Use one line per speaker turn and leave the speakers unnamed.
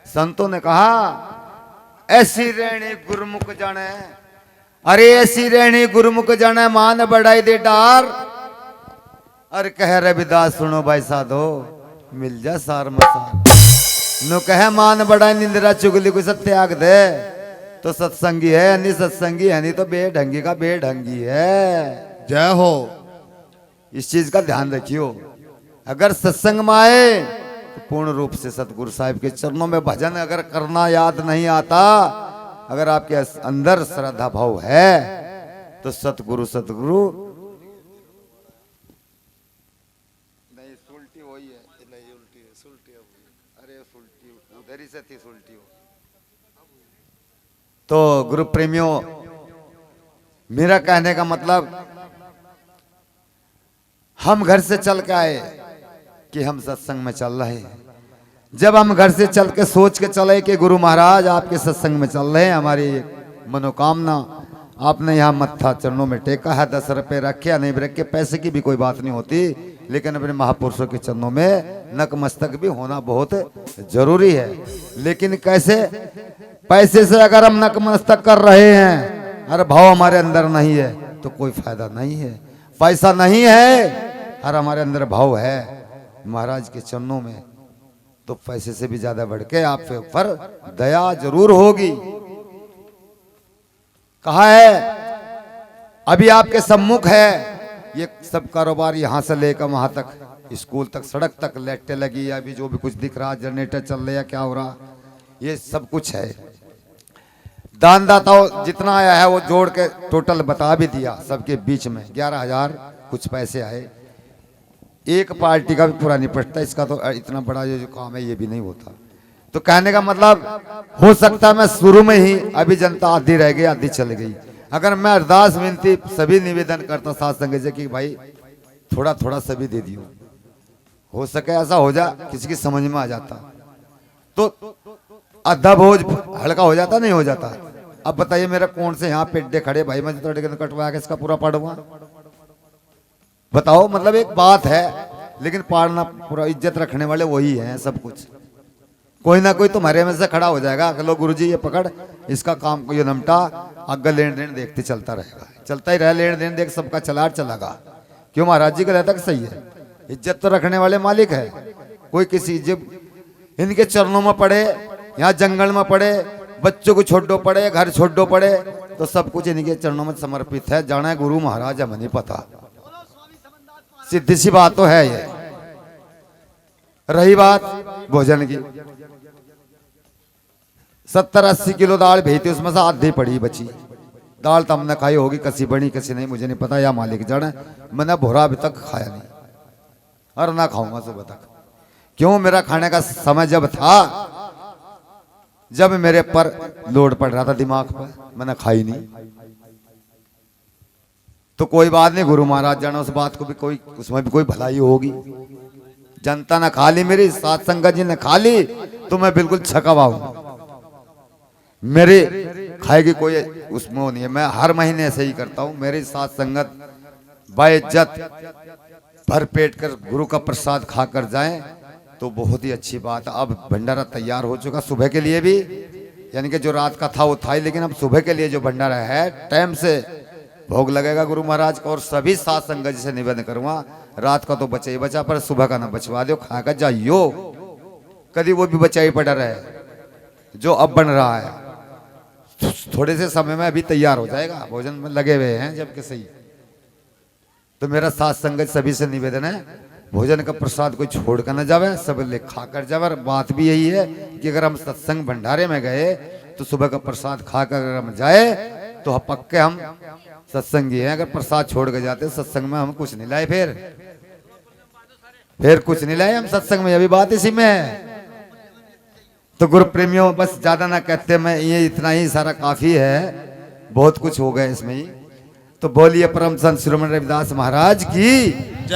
संतों ने कहा ऐसी रहनी गुरुमुख जाने, अरे ऐसी रहनी गुरुमुख जाने, मान बढ़ाई दे डार। अरे कह रविदास सुनो भाई साधो, मिल जा सार मसार। नो कहे मान बढ़ाई निंद्रा चुगली को सब त्याग दे, तो सत्संगी है नहीं सत्संगी है नहीं तो बेढंगी का बेढंगी है।
जय हो।
इस चीज का ध्यान रखियो। अगर सत्संग में आए तो पूर्ण रूप से सतगुरु साहिब के चरणों में भजन अगर करना याद नहीं आता, अगर आपके अंदर श्रद्धा भाव है तो सतगुरु सतगुरु नहीं सुलटी वही है, नहीं उल्टी है, सुलटी अरे सुलटी उधर ही से थी सुलटी हो। तो गुरु प्रेमियों, मेरा कहने का मतलब हम घर से चल के आए कि हम सत्संग में चल रहे हैं। जब हम घर से चल के सोच के चले कि गुरु महाराज आपके सत्संग में चल रहे हैं, हमारी मनोकामना आपने यहाँ मत्था चरणों में टेका है, 10 रुपये रखे या नहीं रखे, पैसे की भी कोई बात नहीं होती, लेकिन अपने महापुरुषों के चरणों में नतमस्तक भी होना बहुत जरूरी है। लेकिन कैसे? पैसे से अगर हम नतमस्तक कर रहे हैं और भाव हमारे अंदर नहीं है तो कोई फायदा नहीं है। पैसा नहीं है और हमारे अंदर भाव है महाराज के चरणों में, तो पैसे से भी ज्यादा बढ़ के आप पर दया जरूर होगी। कहा है अभी आपके सम्मुख है ये सब कारोबार, यहां से लेकर वहां तक, स्कूल तक, सड़क तक, लाइटें लगी, अभी जो भी कुछ दिख रहा, जनरेटर चल रहा, क्या हो रहा, ये सब कुछ है। दानदाताओं जितना आया है वो जोड़ के टोटल बता भी दिया, सबके बीच में 11,000 कुछ पैसे आए। एक पार्टी का भी पूरा नहीं पड़ता, इसका तो इतना बड़ा जो काम है ये भी नहीं होता। तो कहने का मतलब हो सकता है मैं शुरू में ही, अभी जनता आधी रह गई आधी चल गई। अगर मैं अरदास विनती सभी निवेदन करता साथ संग से कि भाई थोड़ा थोड़ा सभी दे दियो, हो सके ऐसा हो जा, किसी की समझ में आ जाता तो आधा बोझ हल्का हो जाता, नहीं हो जाता। अब बताइए मेरा कौन से यहाँ पेड्डे खड़े भाई, मैं तो कटवा के इसका पूरा पाड़ूंगा, बताओ। मतलब एक बात है, लेकिन पाड़ना पूरा इज्जत रखने वाले वही हैं सब कुछ। कोई ना कोई तुम्हारे में से खड़ा हो जाएगा, लो गुरुजी ये पकड़, इसका काम को ये नमटा, आगे लेन देन देखते चलता रहेगा, चलता ही रहे, लेन देन देख सबका चलाट चलागा। क्यों महाराज जी का रहता कि सही है, इज्जत तो रखने वाले मालिक है। कोई किसी जब इनके चरणों में पड़े, यहाँ जंगल में पड़े, बच्चों को छोड़ो पड़े, घर छोड़ो पड़े, तो सब कुछ इनके चरणों में समर्पित है। जाना है गुरु महाराज हमें नहीं पता, सीधी सी बात तो है ये। रही बात भोजन की, 70-80 किलो दाल भेजी, उसमें से आधी पड़ी बची। दाल तो हमने खाई होगी, कसी बनी कसी नहीं मुझे नहीं पता, या मालिक जाने। मैंने भोरा अभी तक खाया नहीं और ना खाऊंगा सुबह तक। क्यों? मेरा खाने का समय जब था, जब मेरे पर लोड पड़ रहा था दिमाग पर, मैंने खाई नहीं। तो कोई बात नहीं, गुरु महाराज जाना उस बात को भी, कोई उसमें भी कोई भलाई होगी। जनता ने खा ली, मेरी सात संगत जी ने खा ली, तो मैं बिल्कुल छकवा हूं। मेरे खाएगी कोई उसमें नहीं है, मैं हर महीने ऐसे ही करता हूं। मेरी सात संगत बाइज्जत भर पेट कर गुरु का प्रसाद खाकर जाएं तो बहुत ही अच्छी बात है। अब भंडारा तैयार हो चुका सुबह के लिए भी, यानी कि जो रात का था वो था ही, लेकिन अब सुबह के लिए जो भंडारा है टाइम से भोग लगेगा गुरु महाराज का। और सभी सात संगत जी से निवेदन करूंगा, रात का तो बचा ही बचा, पर सुबह का ना बचवा दो, खा कर जाइयो। कभी वो भी बचा ही पड़ा रहे जो अब बन रहा है, थोड़े से समय में अभी तैयार हो जाएगा, भोजन में लगे हुए हैं जबकि सही। तो मेरा सात संगत सभी से निवेदन है, भोजन का प्रसाद कोई छोड़ कर न जावे, सब ले खा कर जावे। और बात भी यही है कि अगर हम सत्संग भंडारे में गए तो सुबह का प्रसाद खाकर अगर हम जाए तो पक्के हम सत्संगी हैं। अगर प्रसाद छोड़ के जाते सत्संग में, हम कुछ नहीं लाए, फिर कुछ नहीं लाए हम सत्संग में, अभी बात इसी में है। तो गुरु प्रेमियों बस ज्यादा ना कहते, मैं ये इतना ही सारा काफी है, बहुत कुछ हो गया इसमें ही। तो बोलिए परम संत शिरोमणि रविदास महाराज की।